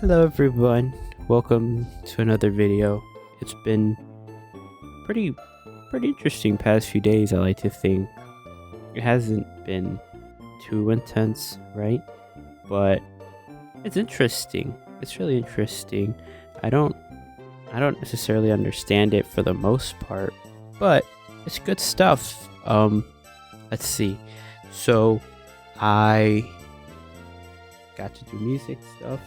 Hello everyone, welcome to another video. It's been pretty interesting past few days. I like to think it hasn't been too intense, right? But it's interesting. It's really interesting. I don't necessarily understand it for the most part, but it's good stuff. Let's see. So I got to do music stuff.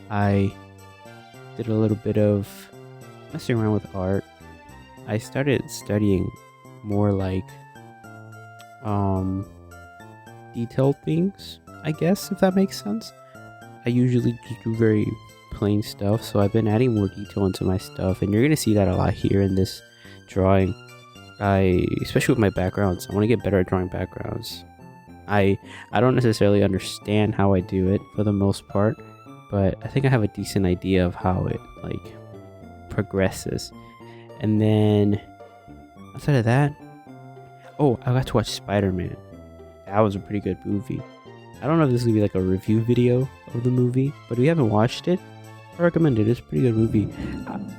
I did a little bit of messing around with art. I started studying more like detailed things, I guess, if that makes sense. I usually just do very plain stuff, so I've been adding more detail into my stuff, and you're gonna see that a lot here in this drawing. Especially with my backgrounds, I want to get better at drawing backgrounds. I don't necessarily understand how I do it for the most part, but I think I have a decent idea of how it progresses. And then outside of that, I got to watch Spider-Man. That was a pretty good movie. I don't know if this is gonna be like a review video of the movie, but if you haven't watched it, I recommend it. It's a pretty good movie.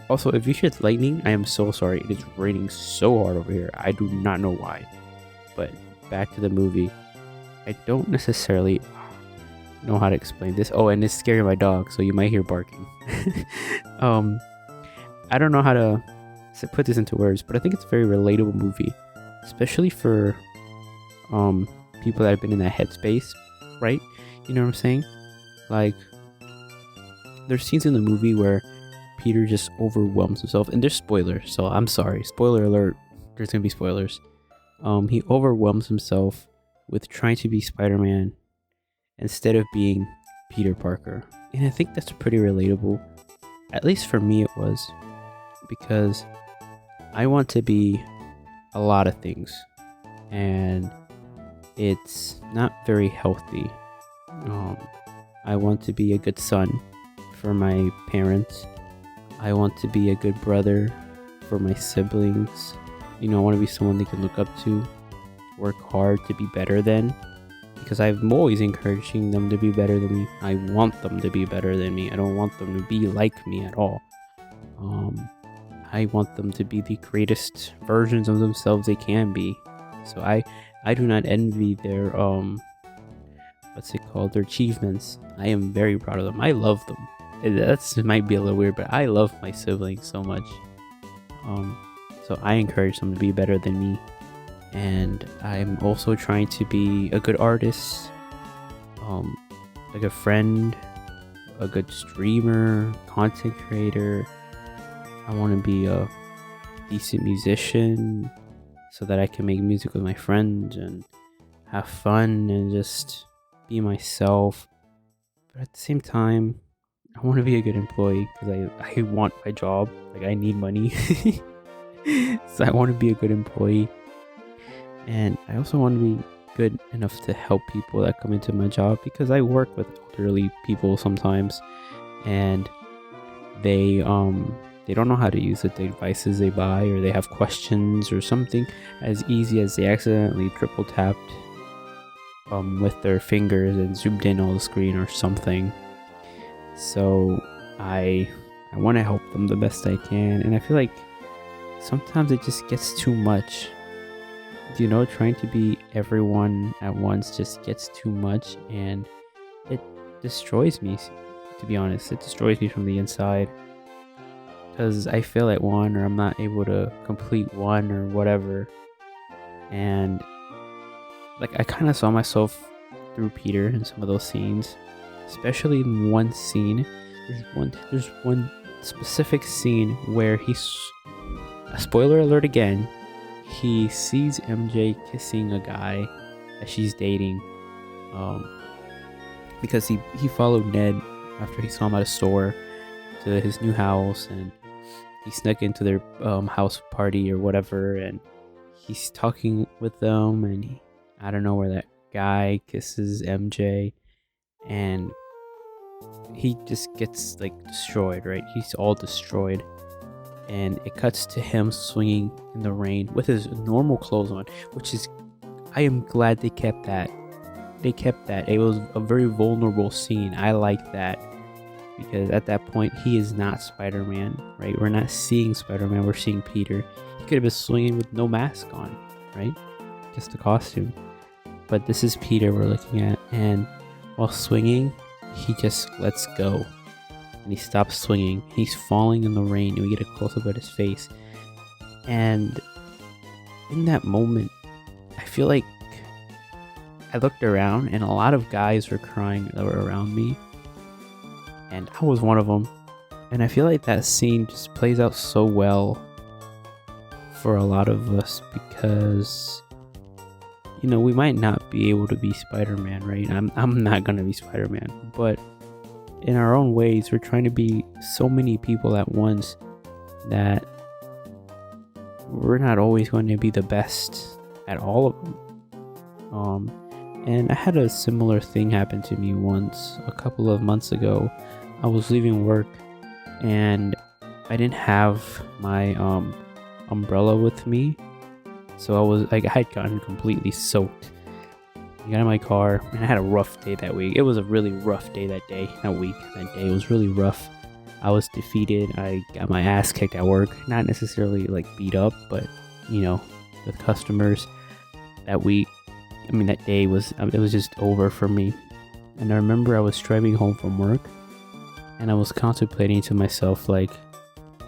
Also, if you hear lightning, I am so sorry. It is raining so hard over here. I do not know why. But back to the movie. I don't necessarily know how to explain this. Oh, and it's scaring my dog, so you might hear barking. I don't know how to put this into words, but I think it's a very relatable movie, especially for people that have been in that headspace, right? You know what I'm saying? Like, there's scenes in the movie where Peter just overwhelms himself, and there's spoilers, so I'm sorry. Spoiler alert. There's gonna be spoilers. He overwhelms himself with trying to be Spider-Man instead of being Peter Parker. And I think that's pretty relatable. At least for me it was. Because I want to be a lot of things. And it's not very healthy. I want to be a good son for my parents. I want to be a good brother for my siblings. I want to be someone they can look up to. Work hard to be better than. Because I'm always encouraging them to be better than me. I want them to be better than me. I don't want them to be like me at all. I want them to be the greatest versions of themselves they can be. So I do not envy their their achievements. I am very proud of them. I love them. It might be a little weird, but I love my siblings so much. So I encourage them to be better than me. And I'm also trying to be a good artist, a good friend, a good streamer, content creator. I want to be a decent musician so that I can make music with my friends and have fun and just be myself. But at the same time, I want to be a good employee because I want my job. I need money. So I want to be a good employee. And I also want to be good enough to help people that come into my job, because I work with elderly people sometimes, and they don't know how to use the devices they buy, or they have questions or something as easy as they accidentally triple tapped with their fingers and zoomed in on the screen or something. So I want to help them the best I can, and I feel like sometimes it just gets too much. Trying to be everyone at once just gets too much, and it destroys me, to be honest. It destroys me from the inside, because I fail at one, or I'm not able to complete one, or whatever. And I kind of saw myself through Peter in some of those scenes, especially in one scene. There's one specific scene where a spoiler alert again, he sees MJ kissing a guy that she's dating, because he followed Ned after he saw him at a store to his new house, and he snuck into their house party or whatever, and he's talking with them, and I don't know where that guy kisses MJ, and he just gets destroyed, right? He's all destroyed. And it cuts to him swinging in the rain with his normal clothes on, which is, I am glad they kept that. It was a very vulnerable scene. I like that. because at that point he is not Spider-Man, right? We're not seeing Spider-Man, we're seeing Peter. He could have been swinging with no mask on, right? Just a costume. But this is Peter we're looking at, and while swinging, he just lets go. And he stops swinging. He's falling in the rain, and we get a close-up of his face. And in that moment, I feel like I looked around, and a lot of guys were crying that were around me. And I was one of them. And I feel like that scene just plays out so well for a lot of us because, you know, we might not be able to be Spider-Man, right? I'm not gonna be Spider-Man, but in our own ways, we're trying to be so many people at once that we're not always going to be the best at all of them. And I had a similar thing happen to me once a couple of months ago. I was leaving work and I didn't have my umbrella with me, so I had gotten completely soaked. I got in my car and I had a rough day that week. It was a really rough day that day. That day was really rough. I was defeated. I got my ass kicked at work. Not necessarily like beat up, but you know, with customers. That day it was just over for me. And I remember I was driving home from work and I was contemplating to myself, like,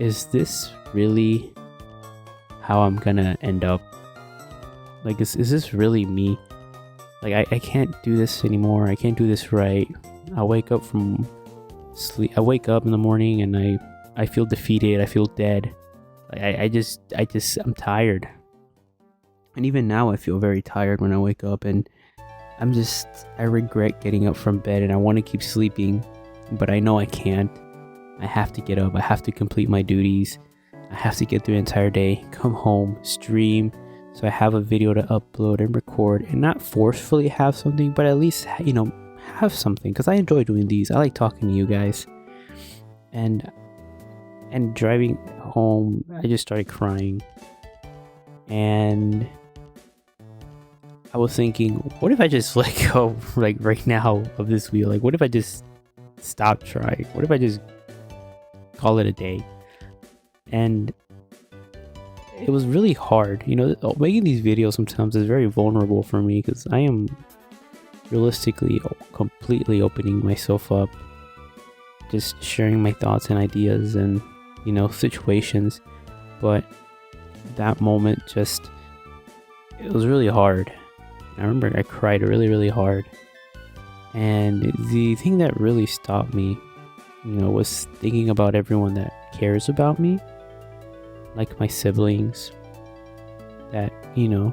is this really how I'm gonna end up? Like, is this really me? Like, I can't do this anymore. I can't do this right. I wake up from sleep. I wake up in the morning and I feel defeated. I feel dead. I'm tired. And even now I feel very tired when I wake up, and I regret getting up from bed and I want to keep sleeping, but I know I can't. I have to get up. I have to complete my duties. I have to get through the entire day, come home, stream, so I have a video to upload and record, and not forcefully have something, but at least, you know, have something, because I enjoy doing these. I like talking to you guys. And driving home, I just started crying. And I was thinking, what if I just let go, like, right now of this wheel? Like, what if I just stop trying? What if I just call it a day? And it was really hard, you know. Making these videos sometimes is very vulnerable for me because I am realistically completely opening myself up, just sharing my thoughts and ideas and, you know, situations. But that moment it was really hard. I remember I cried really, really hard. And the thing that really stopped me, you know, was thinking about everyone that cares about me, like my siblings, that, you know,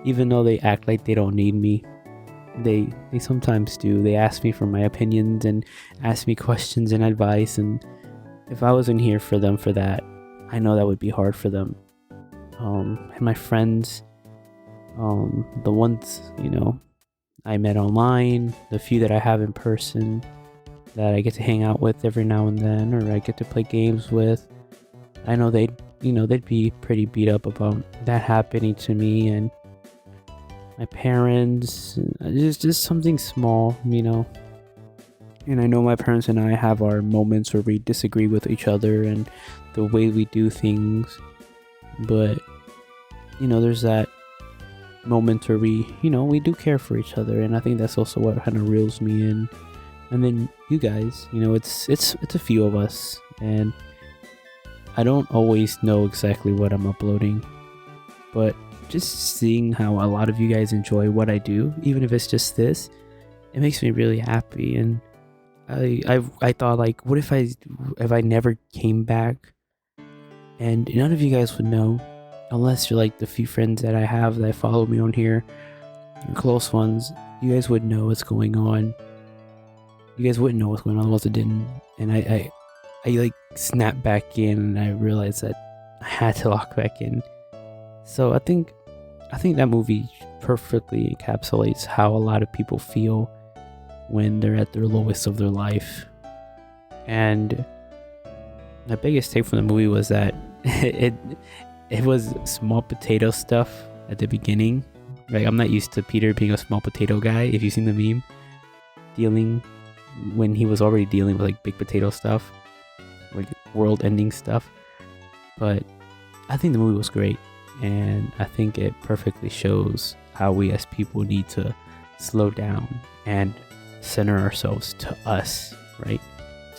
even though they act like they don't need me, they sometimes do. They ask me for my opinions and ask me questions and advice, and if I wasn't here for them for that, I know that would be hard for them. And my friends, the ones, you know, I met online, the few that I have in person that I get to hang out with every now and then, or I get to play games with, I know they'd be pretty beat up about that happening to me. And my parents, just something small, you know. And I know my parents and I have our moments where we disagree with each other and the way we do things, but, you know, there's that moment where we do care for each other, and I think that's also what kind of reels me in. And then you guys, you know, it's a few of us, and I don't always know exactly what I'm uploading, but just seeing how a lot of you guys enjoy what I do, even if it's just this, it makes me really happy. And I thought, like, what if I never came back and none of you guys would know, unless you're like the few friends that I have that follow me on here, close ones. You guys would know what's going on. You guys wouldn't know what's going on unless it didn't. And I like snapped back in, and I realized that I had to lock back in. So I think that movie perfectly encapsulates how a lot of people feel when they're at their lowest of their life. And my biggest take from the movie was that it was small potato stuff at the beginning. Like, I'm not used to Peter being a small potato guy. If you've seen the meme, dealing when he was already dealing with like big potato stuff, like world ending stuff. But I think the movie was great, and I think it perfectly shows how we as people need to slow down and center ourselves to us, right?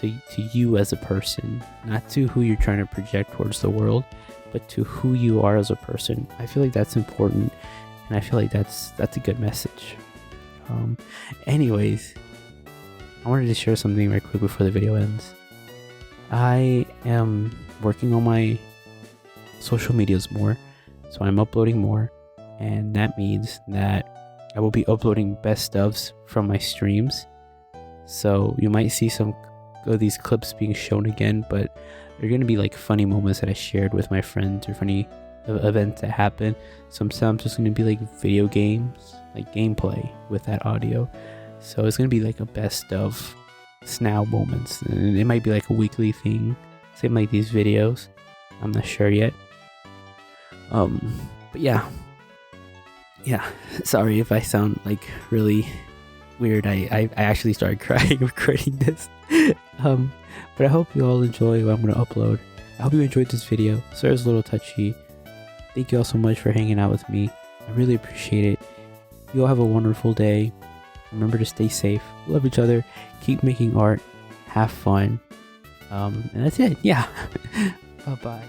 To you as a person, not to who you're trying to project towards the world, but to who you are as a person. I feel like that's important, and I feel like that's a good message. Anyways, I wanted to share something right quick before the video ends. I am working on my social medias more, so I'm uploading more, and that means that I will be uploading best ofs from my streams. So you might see some of these clips being shown again, but they're gonna be like funny moments that I shared with my friends or funny events that happen. Sometimes it's gonna be like video games, like gameplay with that audio. So it's gonna be like a best of SNOW moments, and it might be like a weekly thing, same like these videos. I'm not sure yet. But yeah. Sorry if I sound like really weird. I actually started crying recording this. But I hope you all enjoy what I'm gonna upload. I hope you enjoyed this video. Sorry it's a little touchy. Thank you all so much for hanging out with me. I really appreciate it. You all have a wonderful day. Remember to stay safe, love each other, keep making art, have fun. And that's it. Yeah. Bye bye.